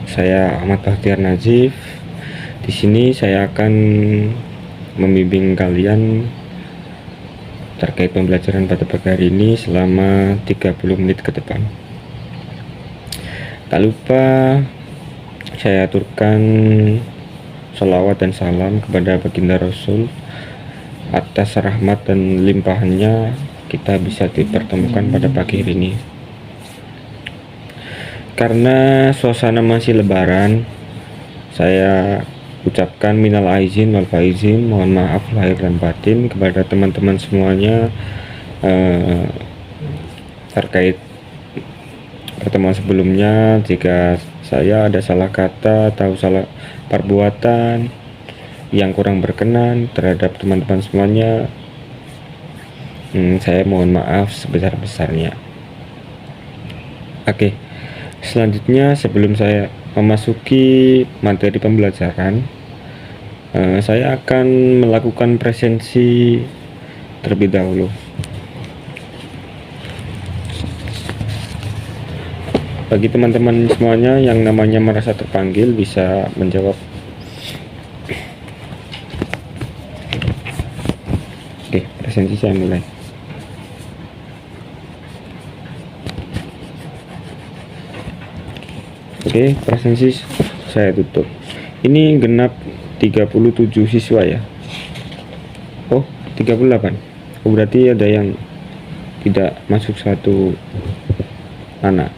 Saya Ahmad Bahtiar Najif. Di sini saya akan membimbing kalian terkait pembelajaran pada pagi hari ini selama 30 menit ke depan. Tak lupa saya aturkan sholawat dan salam kepada baginda Rasul. Atas rahmat dan limpahannya kita bisa dipertemukan pada pagi hari ini. Karena suasana masih lebaran, saya ucapkan minal aizin wal faizin, mohon maaf lahir dan batin kepada teman-teman semuanya terkait pertemuan sebelumnya. Jika saya ada salah kata atau salah perbuatan yang kurang berkenan terhadap teman-teman semuanya, saya mohon maaf sebesar-besarnya. Oke, selanjutnya sebelum saya memasuki materi pembelajaran, saya akan melakukan presensi terlebih dahulu. Bagi teman-teman semuanya yang namanya merasa terpanggil bisa menjawab. Oke, presensi saya mulai. Oke, presensi saya tutup. Ini genap 37 siswa ya. Oh, 38. Oh, berarti ada yang tidak masuk satu anak.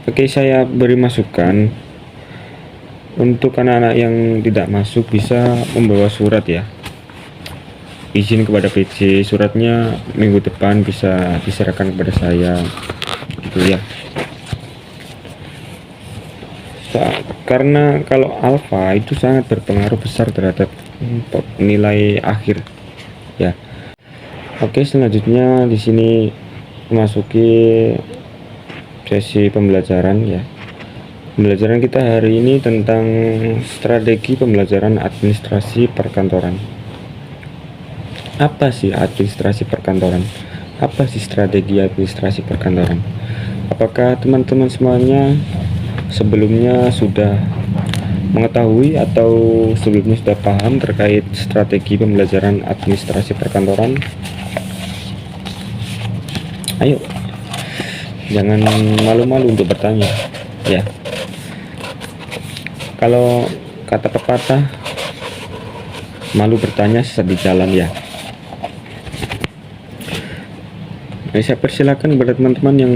Oke, saya beri masukan untuk anak-anak yang tidak masuk bisa membawa surat ya. Izin kepada PC, suratnya minggu depan bisa diserahkan kepada saya gitu ya. Karena kalau alfa itu sangat berpengaruh besar terhadap nilai akhir ya. Oke, selanjutnya di sini memasuki sesi pembelajaran ya. Pembelajaran kita hari ini tentang strategi pembelajaran administrasi perkantoran. Apa sih administrasi perkantoran? Apa sih strategi administrasi perkantoran? Apakah teman-teman semuanya sebelumnya sudah mengetahui atau sebelumnya sudah paham terkait strategi pembelajaran administrasi perkantoran? Ayo, jangan malu-malu untuk bertanya ya. Kalau kata pepatah, malu bertanya sesat di jalan ya. Saya persilakan kepada teman-teman yang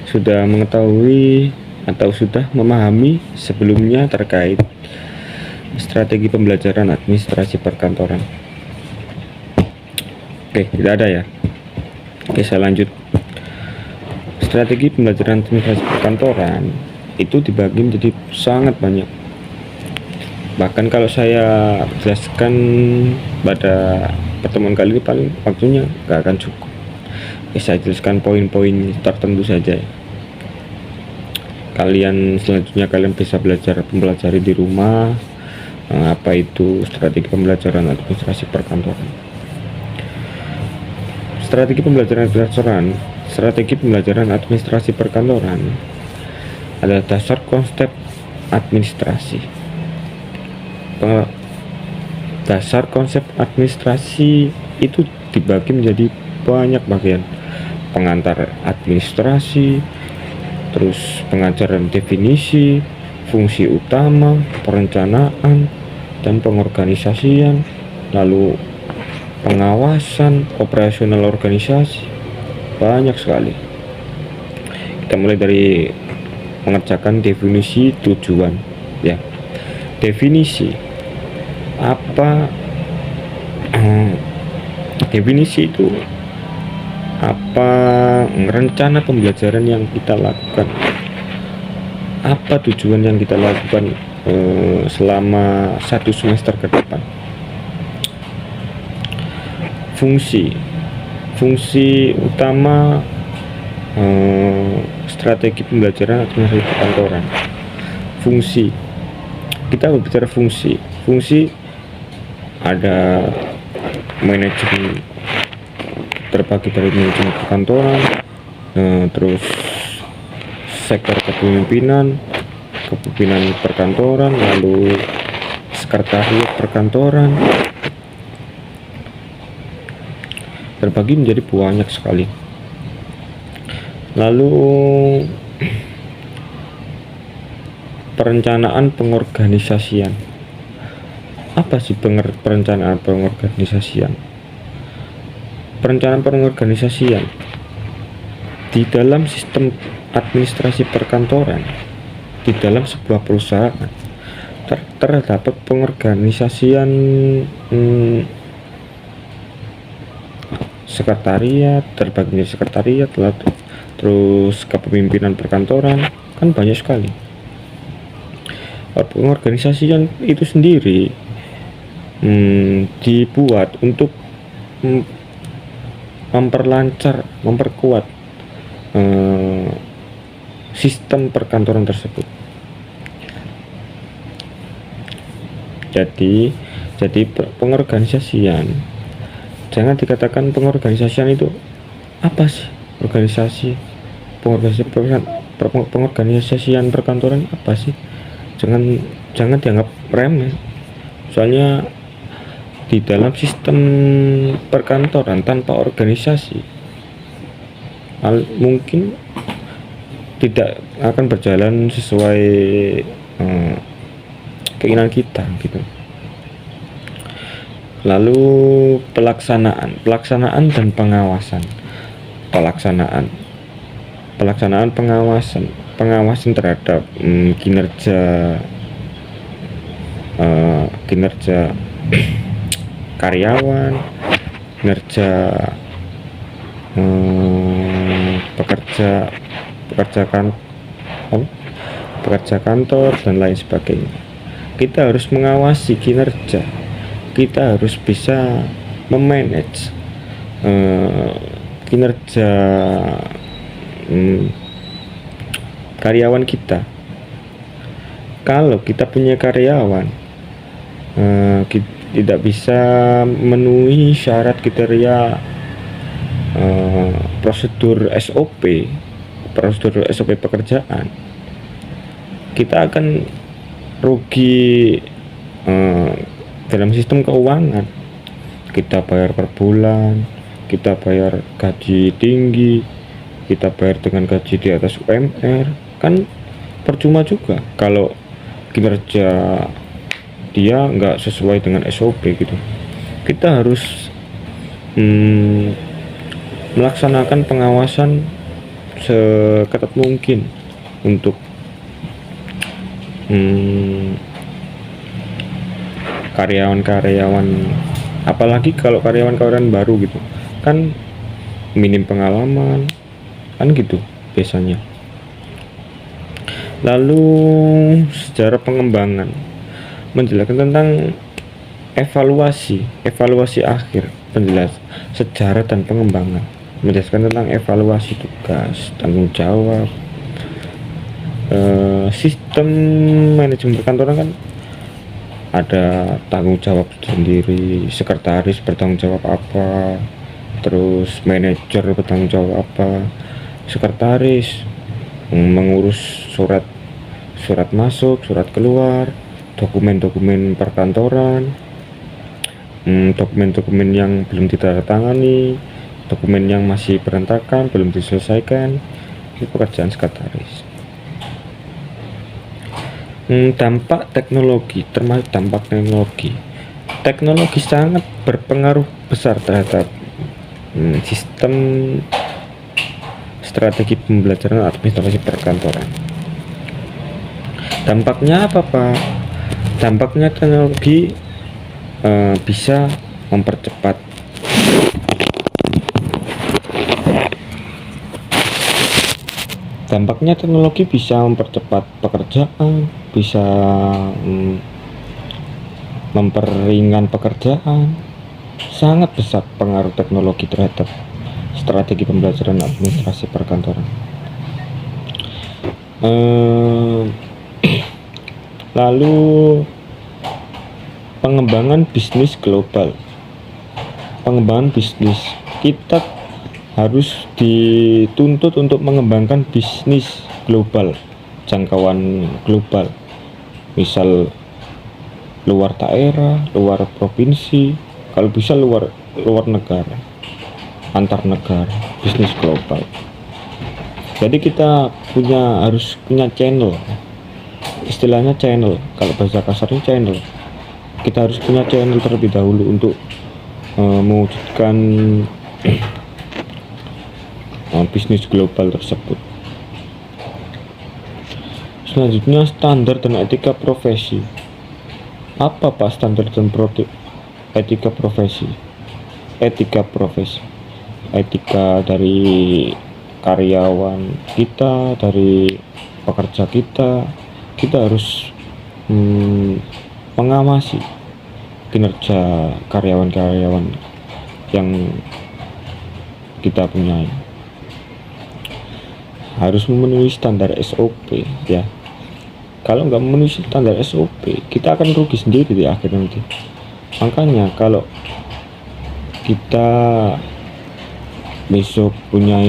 sudah mengetahui atau sudah memahami sebelumnya terkait strategi pembelajaran administrasi perkantoran. Oke, tidak ada ya. Oke, saya lanjut. Strategi pembelajaran administrasi perkantoran itu dibagi menjadi sangat banyak. Bahkan kalau saya jelaskan pada pertemuan kali ini paling waktunya gak akan cukup. Saya jelaskan poin-poin tertentu saja. Selanjutnya kalian bisa mempelajari di rumah apa itu strategi pembelajaran administrasi perkantoran. Strategi pembelajaran administrasi perkantoran adalah dasar konsep administrasi. Dasar konsep administrasi itu dibagi menjadi banyak bagian. Pengantar administrasi, terus pengajaran definisi, fungsi utama, perencanaan dan pengorganisasian, lalu pengawasan, operasional organisasi, banyak sekali. Kita mulai dari mengerjakan definisi tujuan ya. Definisi apa? Definisi itu apa rencana pembelajaran yang kita lakukan, apa tujuan yang kita lakukan selama 1 semester ke depan. Fungsi utama strategi pembelajaran administrasi perkantoran. Fungsi, kita berbicara fungsi ada manajemen, terbagi dari manajemen perkantoran, terus sektor kepemimpinan perkantoran, lalu sekretariat perkantoran, terbagi menjadi banyak sekali. Lalu perencanaan pengorganisasian. Apa sih perencanaan pengorganisasian? Perencanaan pengorganisasian di dalam sistem administrasi perkantoran, di dalam sebuah perusahaan terdapat pengorganisasian sekretariat, terbagi menjadi sekretariat, terus kepemimpinan perkantoran, kan banyak sekali. Pengorganisasian itu sendiri dibuat untuk memperkuat sistem perkantoran tersebut. Jadi pengorganisasian, jangan dikatakan pengorganisasian itu apa sih organisasi, pengorganisasian perkantoran apa sih? Jangan dianggap remeh. Soalnya di dalam sistem perkantoran tanpa organisasi mungkin tidak akan berjalan sesuai keinginan kita gitu. Lalu pelaksanaan dan pengawasan. Pelaksanaan pengawasan terhadap kinerja karyawan, kinerja pekerja kantor dan lain sebagainya. Kita harus mengawasi kinerja, kita harus bisa memanage kinerja karyawan kita. Kalau kita punya karyawan tidak bisa memenuhi syarat kriteria prosedur SOP pekerjaan, kita akan rugi dalam sistem keuangan. Kita bayar per bulan, kita bayar gaji tinggi, kita bayar dengan gaji di atas UMR, kan percuma juga kalau kinerja dia nggak sesuai dengan SOP gitu. Kita harus melaksanakan pengawasan seketat mungkin untuk karyawan-karyawan, apalagi kalau karyawan-karyawan baru gitu kan, minim pengalaman kan gitu biasanya. Lalu sejarah pengembangan, menjelaskan tentang evaluasi akhir, penjelasan sejarah dan pengembangan, menjelaskan tentang evaluasi tugas, tanggung jawab. Sistem manajemen perkantoran kan ada tanggung jawab sendiri, sekretaris bertanggung jawab apa, terus manajer bertanggung jawab apa. Sekretaris mengurus surat masuk, surat keluar, dokumen-dokumen perkantoran, dokumen-dokumen yang belum ditandatangani, dokumen yang masih berantakan belum diselesaikan, itu pekerjaan sekretaris. Dampak teknologi, termasuk dampak teknologi sangat berpengaruh besar terhadap sistem strategi pembelajaran administrasi perkantoran. Dampaknya apa Pak? Dampaknya teknologi bisa mempercepat pekerjaan, bisa memperingan pekerjaan. Sangat besar pengaruh teknologi terhadap strategi pembelajaran administrasi perkantoran. Lalu pengembangan bisnis global. Pengembangan bisnis, kita harus dituntut untuk mengembangkan bisnis global, jangkauan global, misal luar daerah, luar provinsi, kalau bisa luar negara, antar negara, bisnis global. Jadi kita harus punya channel, istilahnya channel, kalau bahasa kasarnya channel. Kita harus punya channel terlebih dahulu untuk mewujudkan bisnis global tersebut. Selanjutnya, standar dan etika profesi. Apa Pak standar dan etika profesi? Etika dari karyawan kita, dari pekerja kita harus mengawasi kinerja karyawan-karyawan yang kita punyai. Harus memenuhi standar SOP ya. Kalau nggak memenuhi standar SOP, kita akan rugi sendiri di akhir nanti. Makanya kalau kita besok punya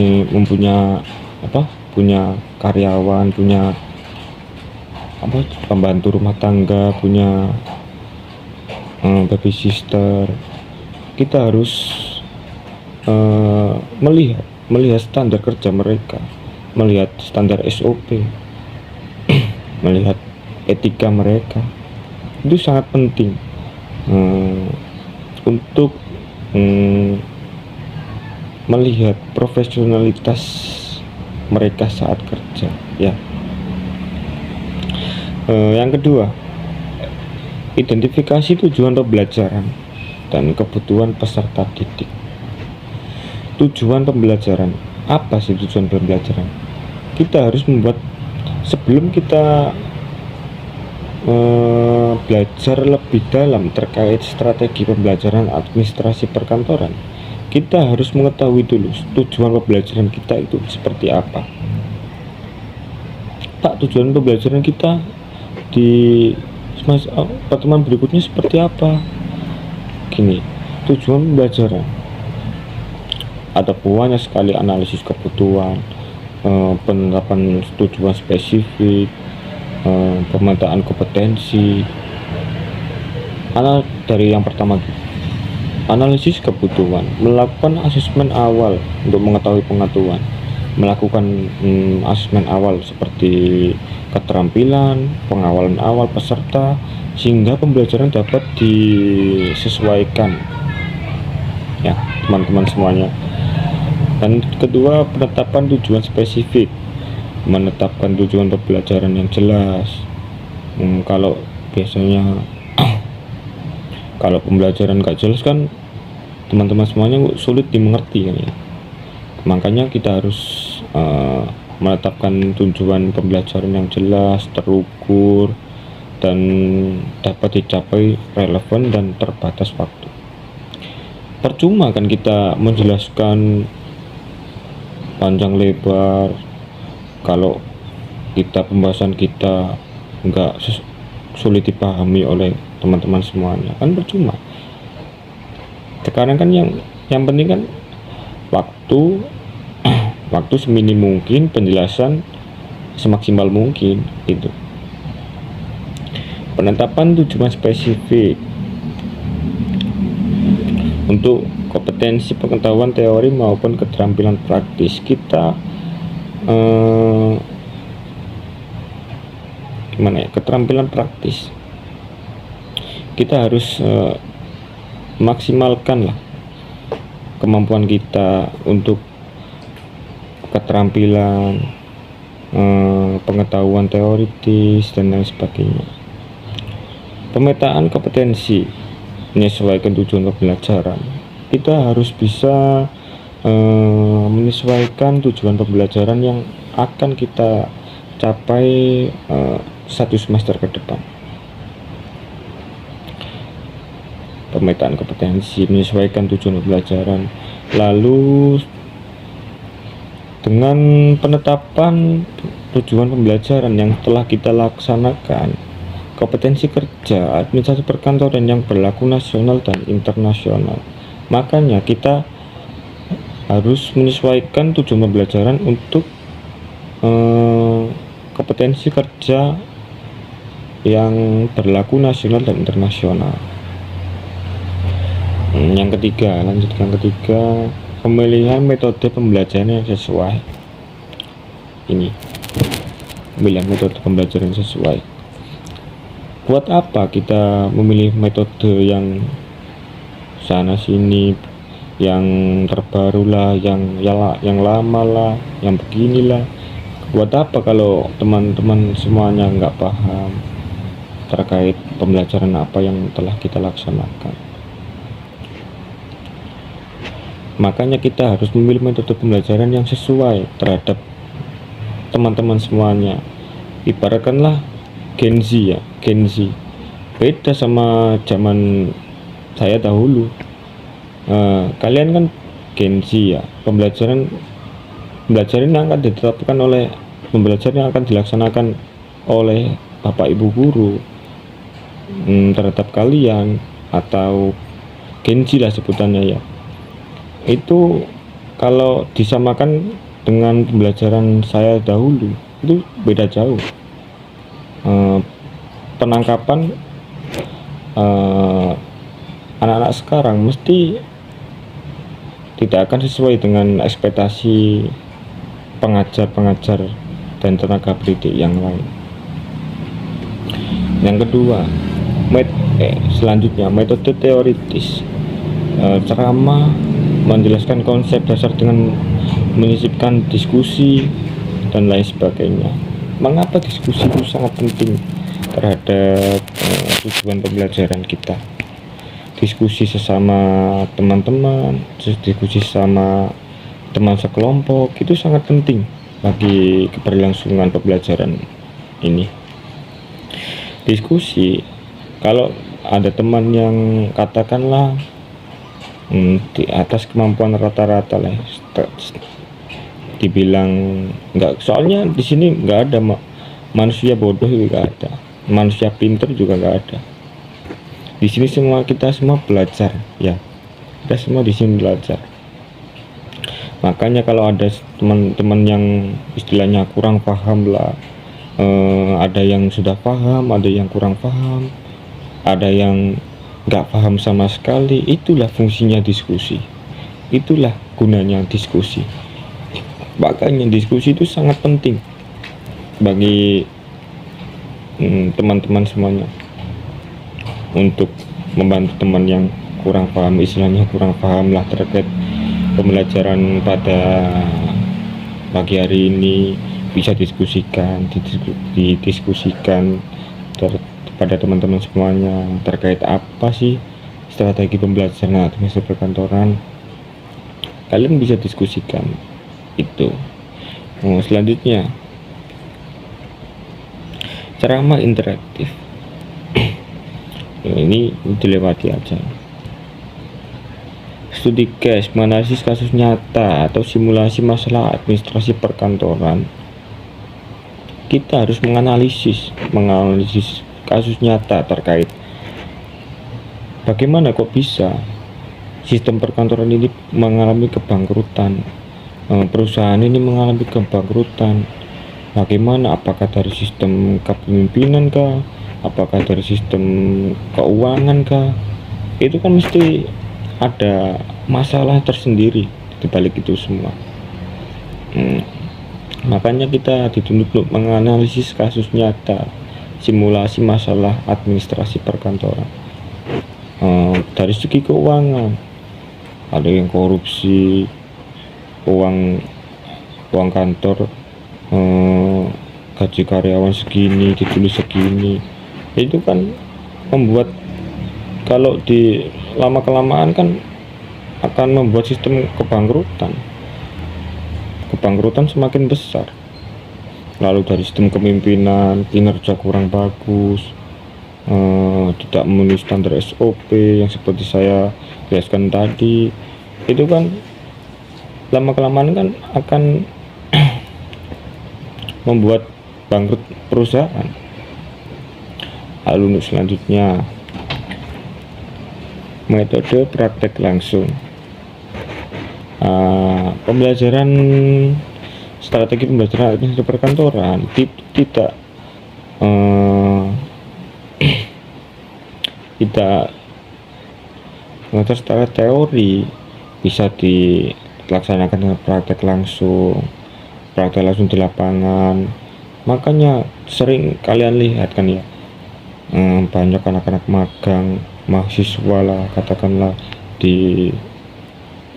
karyawan, punya pembantu rumah tangga, punya baby sister, kita harus melihat standar kerja mereka, melihat standar SOP, melihat etika mereka. Itu sangat penting untuk melihat profesionalitas mereka saat kerja ya. Yang kedua, identifikasi tujuan pembelajaran dan kebutuhan peserta didik. Tujuan pembelajaran, apa sih tujuan pembelajaran? Kita harus membuat, sebelum kita belajar lebih dalam terkait strategi pembelajaran administrasi perkantoran, kita harus mengetahui dulu tujuan pembelajaran kita itu seperti apa. Pak, tujuan pembelajaran kita di pertemuan berikutnya seperti apa? Gini, tujuan pembelajaran ada banyak sekali: analisis kebutuhan, penerapan tujuan spesifik, pemetaan kompetensi. Dari yang pertama, analisis kebutuhan, melakukan asesmen awal untuk mengetahui pengetahuan, melakukan asesmen awal seperti keterampilan, pengawalan awal peserta, sehingga pembelajaran dapat disesuaikan ya teman-teman semuanya. Dan kedua, penetapan tujuan spesifik, menetapkan tujuan pembelajaran yang jelas. Kalau biasanya kalau pembelajaran gak jelas kan teman-teman semuanya sulit dimengerti kan ya. Makanya kita harus menetapkan tujuan pembelajaran yang jelas, terukur, dan dapat dicapai relevan dan terbatas waktu. Percuma kan kita menjelaskan panjang lebar kalau pembahasan kita nggak sulit dipahami oleh teman-teman semuanya, kan percuma. Sekarang kan yang penting kan waktu seminim mungkin, penjelasan semaksimal mungkin itu. Penetapan tujuan spesifik untuk kompetensi pengetahuan teori maupun keterampilan praktis. Kita keterampilan praktis kita harus maksimalkan lah kemampuan kita untuk keterampilan, pengetahuan teoritis dan lain sebagainya. Pemetaan kompetensi menyesuaikan tujuan pembelajaran. Kita harus bisa menyesuaikan tujuan pembelajaran yang akan kita capai satu semester ke depan. Pemetaan kompetensi menyesuaikan tujuan pembelajaran. Lalu dengan penetapan tujuan pembelajaran yang telah kita laksanakan, kompetensi kerja administrasi perkantoran yang berlaku nasional dan internasional. Makanya kita harus menyesuaikan tujuan pembelajaran untuk kompetensi kerja yang berlaku nasional dan internasional. Yang ketiga, lanjut yang ketiga, pemilihan metode pembelajaran yang sesuai. Ini pemilihan metode pembelajaran yang sesuai. Buat apa kita memilih metode yang sana sini, yang terbaru lah, yang lama lah, yang beginilah? Buat apa kalau teman-teman semuanya nggak paham terkait pembelajaran apa yang telah kita laksanakan? Makanya kita harus memilih metode pembelajaran yang sesuai terhadap teman-teman semuanya. Ibaratkanlah Gen Z ya, Gen Z beda sama zaman saya dahulu. Kalian kan Gen Z ya, pembelajaran yang akan ditetapkan oleh pembelajaran yang akan dilaksanakan oleh bapak ibu guru terhadap kalian, atau Gen Z lah sebutannya ya, itu kalau disamakan dengan pembelajaran saya dahulu itu beda jauh. Penangkapan anak-anak sekarang mesti tidak akan sesuai dengan ekspektasi pengajar-pengajar dan tenaga pendidik yang lain. Yang kedua, selanjutnya metode teoritis. Ceramah menjelaskan konsep dasar dengan menyisipkan diskusi dan lain sebagainya. Mengapa diskusi itu sangat penting terhadap tujuan pembelajaran kita? Diskusi sesama teman-teman, diskusi sama teman sekelompok itu sangat penting bagi keberlangsungan pembelajaran ini. Diskusi, kalau ada teman yang katakanlah di atas kemampuan rata-rata lah, dibilang enggak, soalnya di sini enggak ada manusia bodoh, juga enggak ada manusia pintar, juga enggak ada. Di sini kita semua belajar ya, kita semua di sini belajar. Makanya kalau ada teman-teman yang istilahnya kurang paham lah, ada yang sudah paham, ada yang kurang paham, ada yang nggak paham sama sekali. Itulah fungsinya diskusi, itulah gunanya diskusi. Makanya diskusi itu sangat penting bagi teman-teman semuanya, untuk membantu teman yang kurang paham, istilahnya kurang paham lah terkait pembelajaran pada pagi hari ini, bisa didiskusikan pada teman-teman semuanya terkait apa sih strategi pembelajaran administrasi perkantoran. Kalian bisa diskusikan itu. Selanjutnya, ceramah interaktif. Ini dilewati aja. Studi case, menganalisis kasus nyata atau simulasi masalah administrasi perkantoran. Kita harus menganalisis kasus nyata terkait bagaimana kok bisa sistem perkantoran ini mengalami kebangkrutan, perusahaan ini mengalami kebangkrutan. Bagaimana, apakah dari sistem kepemimpinan kah, apakah dari sistem keuangan kah? Itu kan mesti ada masalah tersendiri di balik itu semua. Makanya kita dituntut untuk menganalisis kasus nyata, simulasi masalah administrasi perkantoran. Dari segi keuangan, ada yang korupsi, uang kantor, gaji karyawan segini, ditulis segini. Itu kan membuat, kalau di lama kelamaan kan akan membuat sistem kebangkrutan semakin besar. Lalu dari sistem kepemimpinan, kinerja kurang bagus, tidak memenuhi standar SOP yang seperti saya jelaskan tadi, itu kan lama kelamaan kan akan membuat bangkrut perusahaan. Lalu untuk selanjutnya, metode praktek langsung. Pembelajaran strategi pembelajaran administrasi perkantoran tidak tidak mengajar secara teori, bisa dilaksanakan dengan praktek langsung di lapangan. Makanya sering kalian lihat kan ya, banyak anak-anak magang, mahasiswa lah katakanlah, di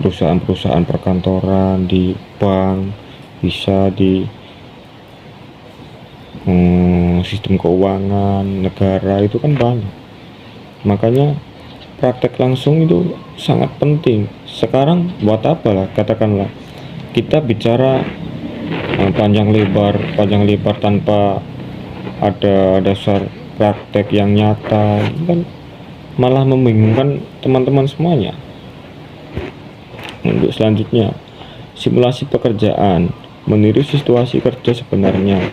perusahaan-perusahaan perkantoran, di bank, bisa di sistem keuangan negara, itu kan banyak. Makanya praktek langsung itu sangat penting. Sekarang buat apa lah, katakanlah kita bicara panjang lebar tanpa ada dasar praktek yang nyata, kan malah membingungkan teman-teman semuanya. Untuk selanjutnya, simulasi pekerjaan, meniru situasi kerja sebenarnya,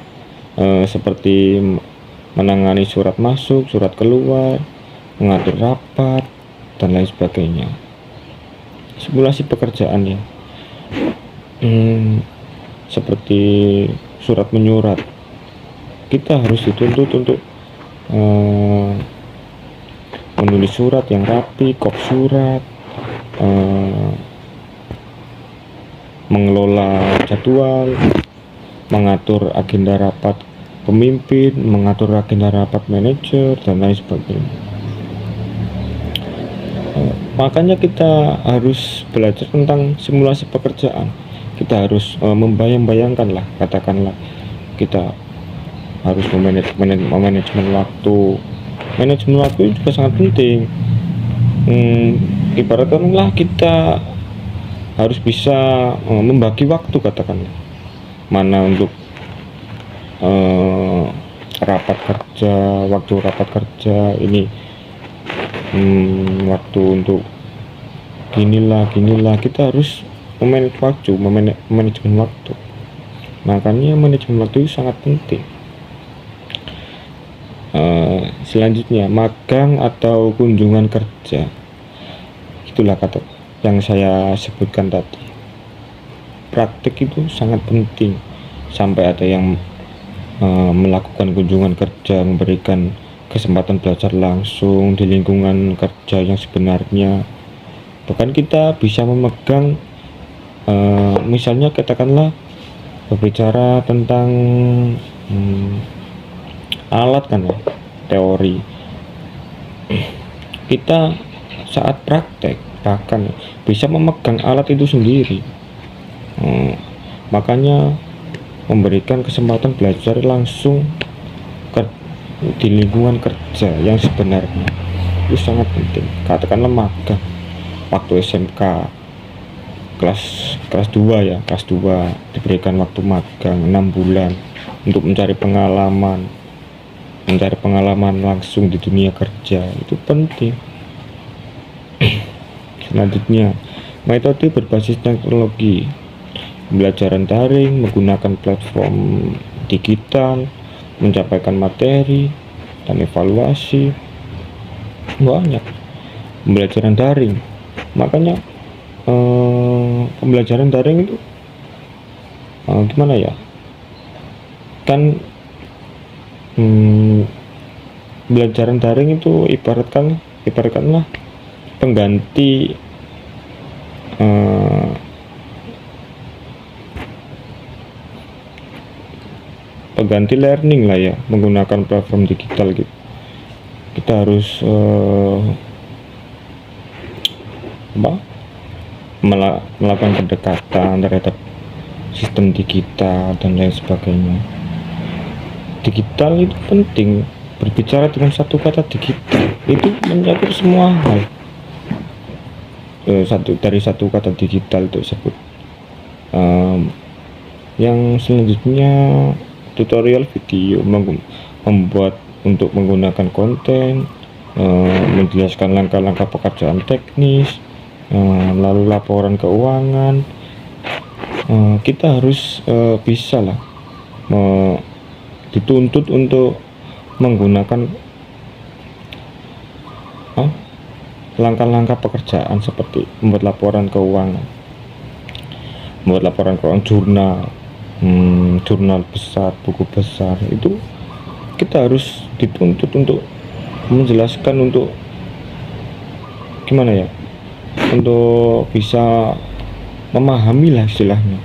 seperti menangani surat masuk, surat keluar, mengatur rapat, dan lain sebagainya. Simulasi pekerjaan ya, seperti surat menyurat, kita harus dituntut untuk menulis surat yang rapi, kop surat, mengelola jadwal, mengatur agenda rapat pemimpin, mengatur agenda rapat manajer, dan lain sebagainya. Makanya kita harus belajar tentang simulasi pekerjaan. Kita harus membayang-bayangkan lah, katakanlah kita harus manajemen waktu. Manajemen waktu juga sangat penting. Ibaratkanlah kita harus bisa membagi waktu, katakanlah mana untuk rapat kerja, waktu rapat kerja ini, waktu untuk ginilah, kita harus manajemen waktu. Makanya manajemen waktu itu sangat penting. Selanjutnya, magang atau kunjungan kerja, itulah kata yang saya sebutkan tadi. Praktik itu sangat penting, sampai ada yang melakukan kunjungan kerja, memberikan kesempatan belajar langsung di lingkungan kerja yang sebenarnya. Bahkan kita bisa memegang, misalnya katakanlah berbicara tentang alat kan ya, teori. Kita saat praktek bahkan bisa memegang alat itu sendiri. Makanya memberikan kesempatan belajar langsung di lingkungan kerja yang sebenarnya itu sangat penting. Katakanlah magang waktu SMK kelas 2 ya, kelas 2 diberikan waktu magang 6 bulan untuk mencari pengalaman langsung di dunia kerja, itu penting. Selanjutnya, metode berbasis teknologi, pembelajaran daring menggunakan platform digital, mencapaikan materi dan evaluasi. Banyak pembelajaran daring. Makanya pembelajaran daring itu gimana ya, kan pembelajaran daring itu ibaratkanlah pengganti learning lah ya, menggunakan platform digital gitu. Kita harus melakukan pendekatan terhadap sistem digital dan lain sebagainya. Digital itu penting. Berbicara dengan satu kata digital itu mencakup semua hal. Dari satu kata digital tersebut. Yang selanjutnya, tutorial video, membuat untuk menggunakan konten, menjelaskan langkah-langkah pekerjaan teknis, lalu laporan keuangan. Kita harus bisa lah dituntut untuk menggunakan langkah-langkah pekerjaan seperti membuat laporan keuangan jurnal, jurnal besar, buku besar, itu kita harus dituntut untuk menjelaskan, untuk gimana ya, untuk bisa memahami lah istilahnya.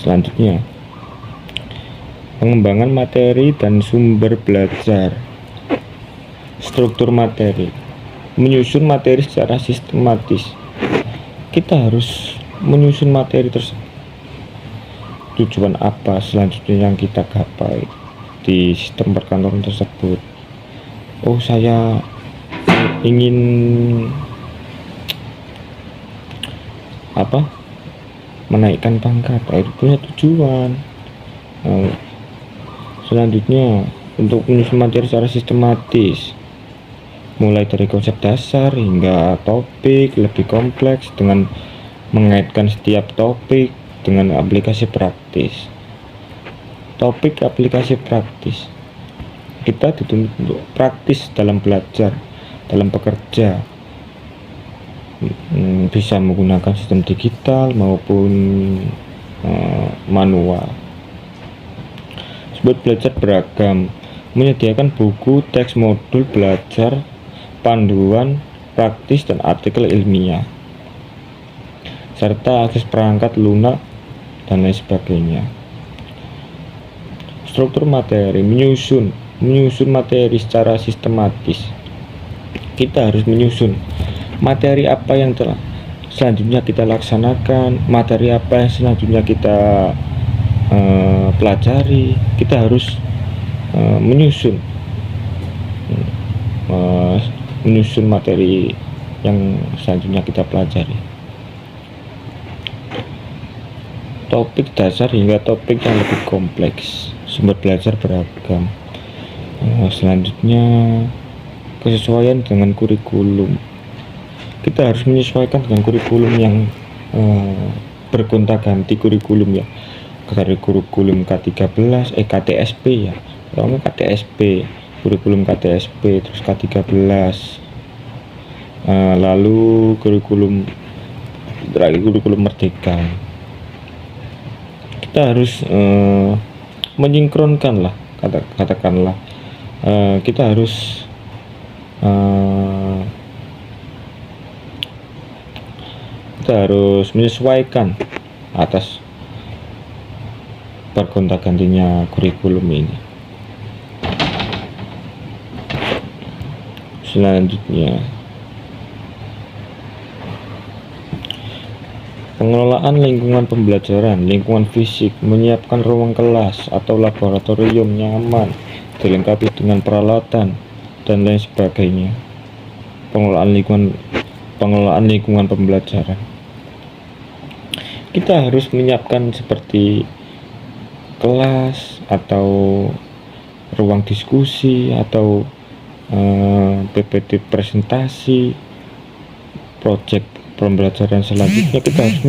Selanjutnya, pengembangan materi dan sumber belajar. Struktur materi, menyusun materi secara sistematis. Kita harus menyusun materi tersebut. Tujuan apa selanjutnya yang kita gapai di sistem perkantoran tersebut? Oh, saya ingin menaikkan pangkat, itu punya tujuan. Selanjutnya, untuk menyusun materi secara sistematis, mulai dari konsep dasar hingga topik lebih kompleks, dengan mengaitkan setiap topik dengan aplikasi praktis. Topik aplikasi praktis, kita dituntut untuk praktis dalam belajar, dalam bekerja, bisa menggunakan sistem digital maupun manual. Sumber belajar beragam, menyediakan buku, teks modul belajar, panduan praktis dan artikel ilmiah, serta akses perangkat lunak dan lain sebagainya. Struktur materi, menyusun materi secara sistematis. Kita harus menyusun materi apa yang telah selanjutnya kita laksanakan, materi apa yang selanjutnya kita pelajari. Kita harus menyusun materi yang selanjutnya kita pelajari. Topik dasar hingga topik yang lebih kompleks, sumber belajar beragam. Selanjutnya, kesesuaian dengan kurikulum. Kita harus menyesuaikan dengan kurikulum yang bergonta-ganti kurikulum ya, dari kurikulum K13 KTSP ya, namanya KTSP, kurikulum KTSP, terus K13, lalu kurikulum terakhir kurikulum Merdeka. Kita harus menyinkronkan lah, katakanlah kita harus menyesuaikan atas bergonta-gantinya kurikulum ini. Selanjutnya, pengelolaan lingkungan pembelajaran, lingkungan fisik, menyiapkan ruang kelas atau laboratorium nyaman, dilengkapi dengan peralatan dan lain sebagainya. Pengelolaan lingkungan pembelajaran, kita harus menyiapkan seperti kelas atau ruang diskusi atau PPT presentasi, proyek pembelajaran selanjutnya. Kita harus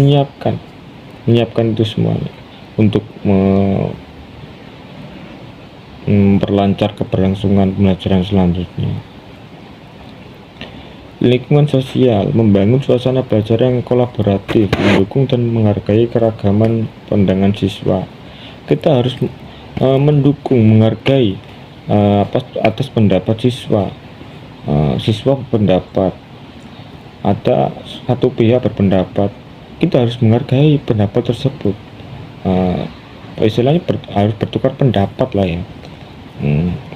menyiapkan itu semuanya untuk memperlancar keberlangsungan pembelajaran selanjutnya. Lingkungan sosial, membangun suasana belajar yang kolaboratif, mendukung dan menghargai keragaman pandangan siswa. Kita harus mendukung, menghargai atas pendapat siswa. Siswa berpendapat, ada satu pihak berpendapat, kita harus menghargai pendapat tersebut. Istilahnya harus bertukar pendapat lah ya.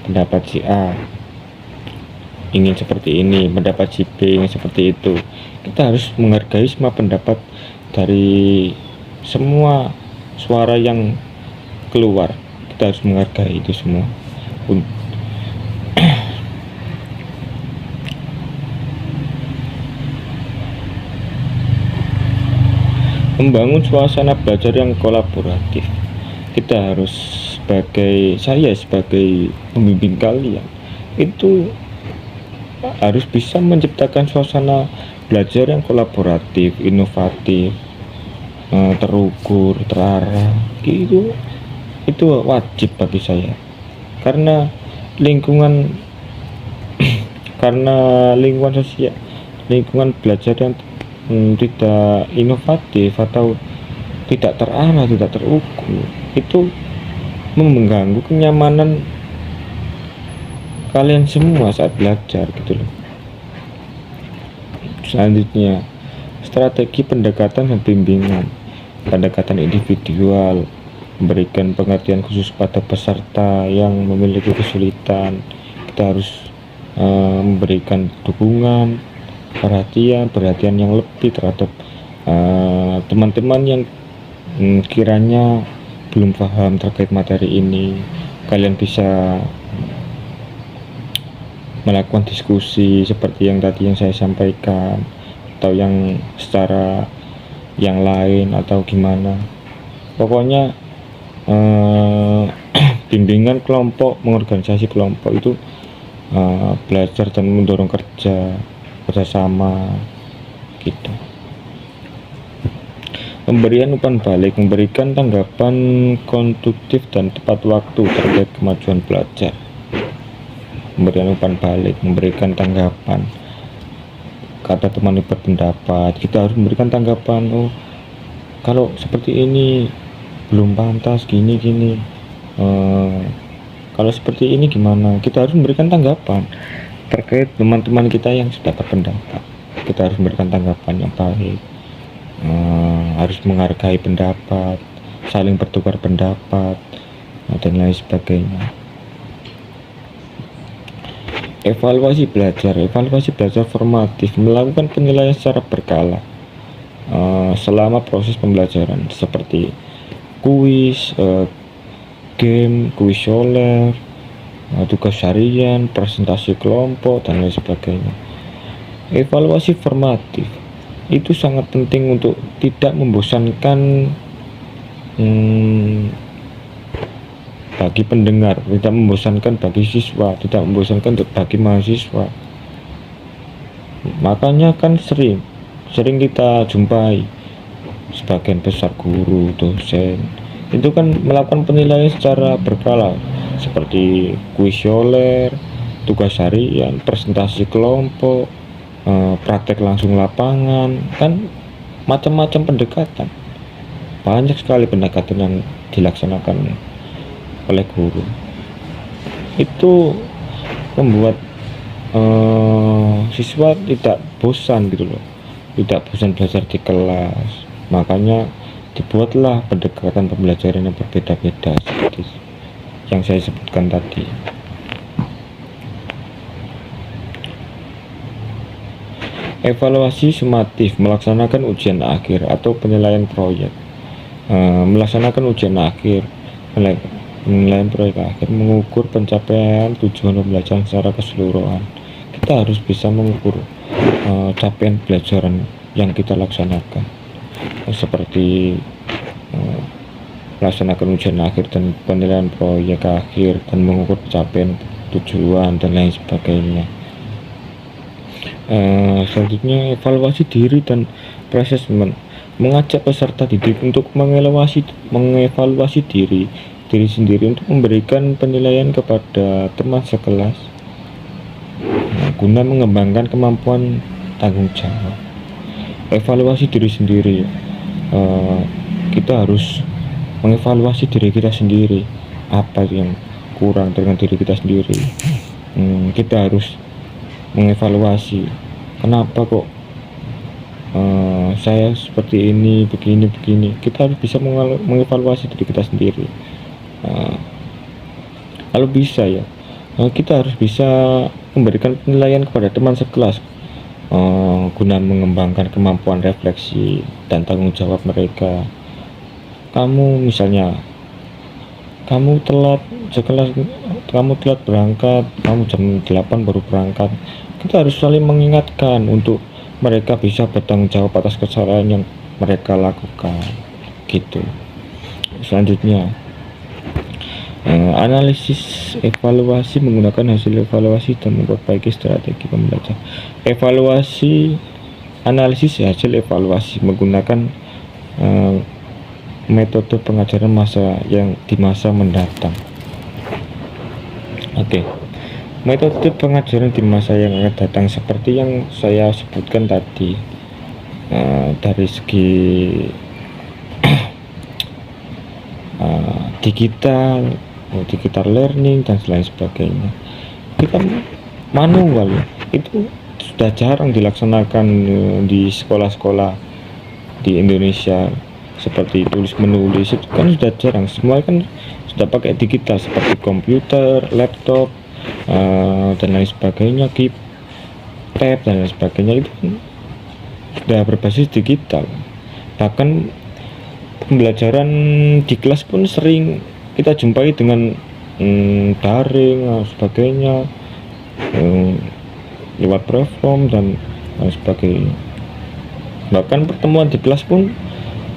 Pendapat si A ingin seperti ini, pendapat si B ingin seperti itu. Kita harus menghargai semua pendapat dari semua suara yang keluar. Kita harus menghargai itu semua. Membangun suasana belajar yang kolaboratif. Kita harus saya sebagai pembimbing kalian itu harus bisa menciptakan suasana belajar yang kolaboratif, inovatif, terukur, terarah. Itu wajib bagi saya, karena lingkungan sosial, lingkungan belajar yang tidak inovatif atau tidak terarah, tidak terukur, itu mengganggu kenyamanan kalian semua saat belajar gitu loh. Selanjutnya, strategi pendekatan dan bimbingan. Pendekatan individual, memberikan pengertian khusus pada peserta yang memiliki kesulitan. Kita harus memberikan dukungan, perhatian yang lebih terhadap teman-teman yang kiranya belum paham terkait materi ini. Kalian bisa melakukan diskusi seperti yang tadi yang saya sampaikan, atau yang secara yang lain, atau gimana. Pokoknya bimbingan kelompok, mengorganisasi kelompok itu belajar dan mendorong kerjasama gitu. Pemberian umpan balik, memberikan tanggapan konstruktif dan tepat waktu terkait kemajuan belajar. Pemberian umpan balik, memberikan tanggapan. Kata teman berpendapat, kita harus memberikan tanggapan. Oh, kalau seperti ini belum pantas, gini. Kalau seperti ini gimana? Kita harus memberikan tanggapan terkait teman-teman kita yang sudah berpendapat. Kita harus memberikan tanggapan yang baik. Harus menghargai pendapat, saling bertukar pendapat, dan lain sebagainya. Evaluasi belajar formatif, melakukan penilaian secara berkala selama proses pembelajaran, seperti kuis, game, kuesioner, tugas harian, presentasi kelompok, dan lain sebagainya. Evaluasi formatif itu sangat penting untuk tidak membosankan bagi pendengar, tidak membosankan bagi siswa, tidak membosankan bagi mahasiswa. Makanya kan sering kita jumpai sebagian besar guru, dosen itu kan melakukan penilaian secara berkala, seperti kuesioner, tugas harian, presentasi kelompok, praktek langsung lapangan, kan macam-macam pendekatan. Banyak sekali pendekatan yang dilaksanakan oleh guru. Itu membuat siswa tidak bosan gitu loh, tidak bosan belajar di kelas. Makanya dibuatlah pendekatan pembelajaran yang berbeda-beda seperti yang saya sebutkan tadi. Evaluasi sumatif, melaksanakan ujian akhir atau penilaian proyek. Melaksanakan ujian akhir, penilaian proyek akhir, mengukur pencapaian tujuan pembelajaran secara keseluruhan. Kita harus bisa mengukur capaian pelajaran yang kita laksanakan, seperti melaksanakan ujian akhir dan penilaian proyek akhir, dan mengukur capaian tujuan dan lain sebagainya. Selanjutnya, evaluasi diri dan assessment, mengajak peserta didik untuk mengevaluasi diri sendiri untuk memberikan penilaian kepada teman sekelas, guna mengembangkan kemampuan tanggung jawab. Evaluasi diri sendiri, kita harus mengevaluasi diri kita sendiri, apa yang kurang dengan diri kita sendiri. Kita harus mengevaluasi, kenapa kok saya seperti ini, begini. Kita harus bisa mengevaluasi diri kita sendiri. Kalau bisa ya, kita harus bisa memberikan penilaian kepada teman sekelas, guna mengembangkan kemampuan refleksi dan tanggung jawab mereka. Misalnya kamu telat berangkat, kamu jam 8 baru berangkat. Kita harus saling mengingatkan untuk mereka bisa bertanggung jawab atas kesalahan yang mereka lakukan gitu. Selanjutnya, analisis evaluasi, menggunakan hasil evaluasi dan memperbaiki strategi pembelajaran. Analisis hasil evaluasi menggunakan metode pengajaran di masa mendatang. Metode pengajaran di masa yang akan datang seperti yang saya sebutkan tadi, dari segi digital, digital learning dan lain sebagainya. Kita manual ya, itu sudah jarang dilaksanakan di sekolah-sekolah di Indonesia, seperti tulis menulis itu kan sudah jarang, semua kan sudah pakai digital seperti komputer, laptop, dan lain sebagainya, tab dan lain sebagainya, itu kan sudah berbasis digital. Bahkan pembelajaran di kelas pun sering kita jumpai dengan daring dan sebagainya, lewat platform dan lain sebagainya. Bahkan pertemuan di kelas pun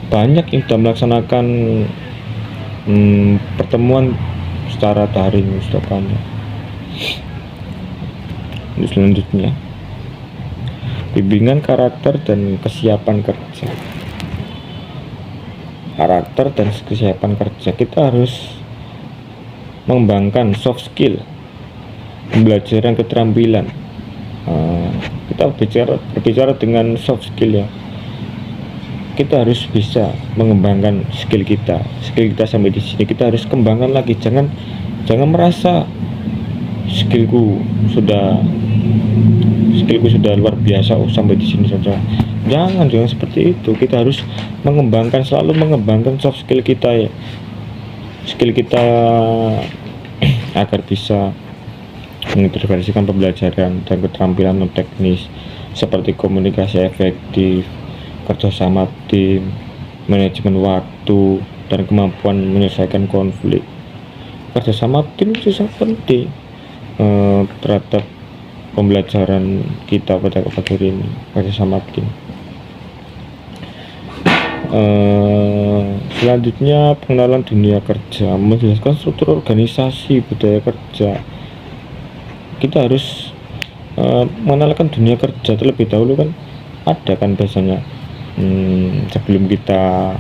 banyak yang sudah melaksanakan pertemuan secara daring, sudah banyak. Selanjutnya, bimbingan karakter dan kesiapan kerja. Karakter dan kesiapan kerja, kita harus mengembangkan soft skill, pembelajaran keterampilan. Kita berbicara dengan soft skill ya, kita harus bisa mengembangkan skill kita sampai di sini, kita harus kembangkan lagi. Jangan merasa skillku sudah luar biasa, sampai di sini saja. Jangan seperti itu. Kita harus selalu mengembangkan soft skill kita ya, agar bisa mengintegrasikan pembelajaran dan keterampilan non teknis seperti komunikasi efektif, kerjasama tim, manajemen waktu, dan kemampuan menyelesaikan konflik. Kerjasama tim itu sangat penting terhadap pembelajaran kita pada materi ini, kerjasama tim. Selanjutnya, pengenalan dunia kerja, menjelaskan struktur organisasi, budaya kerja. Kita harus mengenalkan dunia kerja terlebih dahulu kan. Ada kan biasanya sebelum kita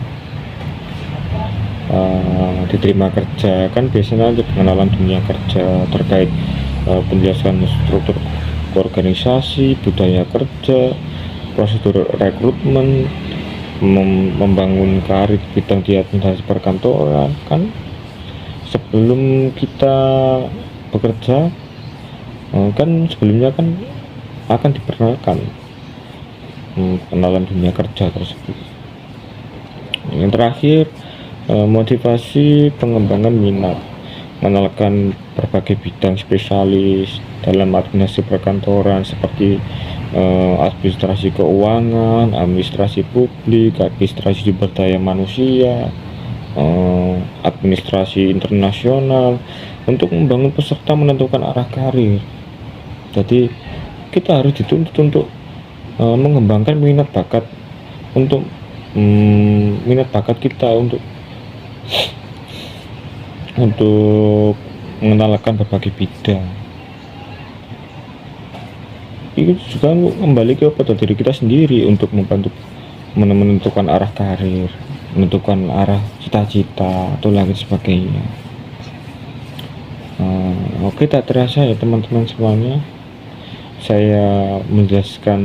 diterima kerja kan biasanya ada pengenalan dunia kerja terkait penjelasan struktur organisasi, budaya kerja, prosedur rekrutmen, membangun karir bidang di administrasi perkantoran kan. Sebelum kita bekerja kan sebelumnya kan akan diperkenalkan pengenalan dunia kerja tersebut. Yang terakhir, motivasi pengembangan minat, mengenalkan berbagai bidang spesialis dalam administrasi perkantoran seperti administrasi keuangan, administrasi publik, administrasi sumber daya manusia, administrasi internasional, untuk membangun peserta menentukan arah karir. Jadi kita harus dituntut untuk mengembangkan minat bakat kita untuk mengenalkan berbagai bidang. Itu juga kembali ke pada diri kita sendiri untuk membantu menentukan arah karir, menentukan arah cita-cita atau lain sebagainya. Oke, tak terasa ya teman-teman semuanya, saya menjelaskan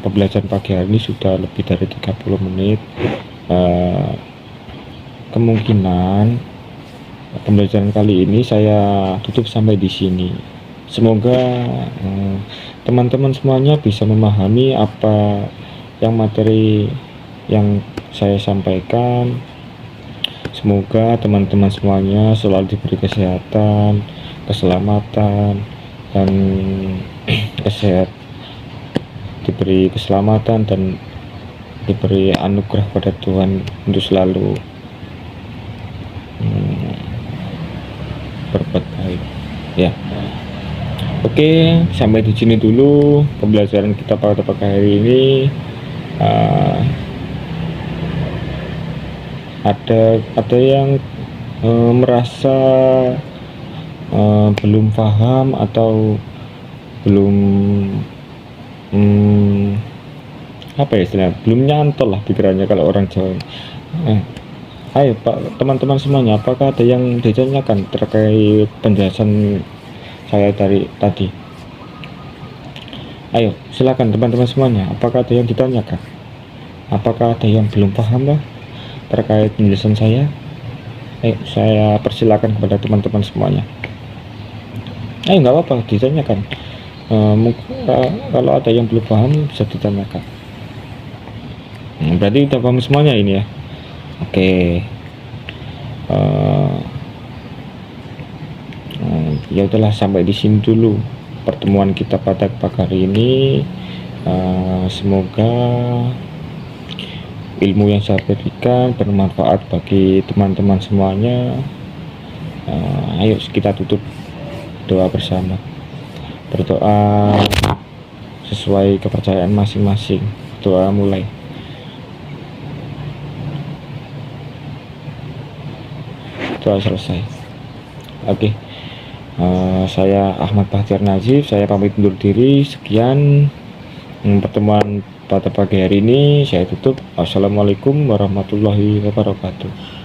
pembelajaran pagi hari ini sudah lebih dari 30 menit. Kemungkinan pembelajaran kali ini saya tutup sampai di sini. Semoga teman-teman semuanya bisa memahami apa yang materi yang saya sampaikan. Semoga teman-teman semuanya selalu diberi kesehatan, keselamatan, dan diberi keselamatan dan diberi anugerah pada Tuhan untuk selalu berbuat baik ya. Oke, sampai di sini dulu pembelajaran kita pada pagi hari ini. Ada yang merasa belum paham atau belum apa ya istilahnya, belum nyantol lah pikirannya kalau orang Jawa. Ayo Pak, teman-teman semuanya, apakah ada yang ditanyakan terkait penjelasan saya dari tadi? Ayo silakan teman-teman semuanya, apakah ada yang ditanyakan? Apakah ada yang belum paham lah terkait penjelasan saya? Saya persilakan kepada teman-teman semuanya. Nggak apa-apa ditanyakan. Kalau ada yang belum paham bisa ditanyakan. Berarti udah paham semuanya ini ya. Oke. Ya udahlah, sampai di sini dulu pertemuan kita pada pagi hari ini. Semoga ilmu yang saya berikan bermanfaat bagi teman-teman semuanya. Ayo kita tutup doa bersama, berdoa sesuai kepercayaan masing-masing. Doa mulai. Doa selesai. Oke. Saya Ahmad Bahtiar Najib, saya pamit undur diri. Sekian pertemuan pada pagi hari ini, saya tutup. Assalamualaikum warahmatullahi wabarakatuh.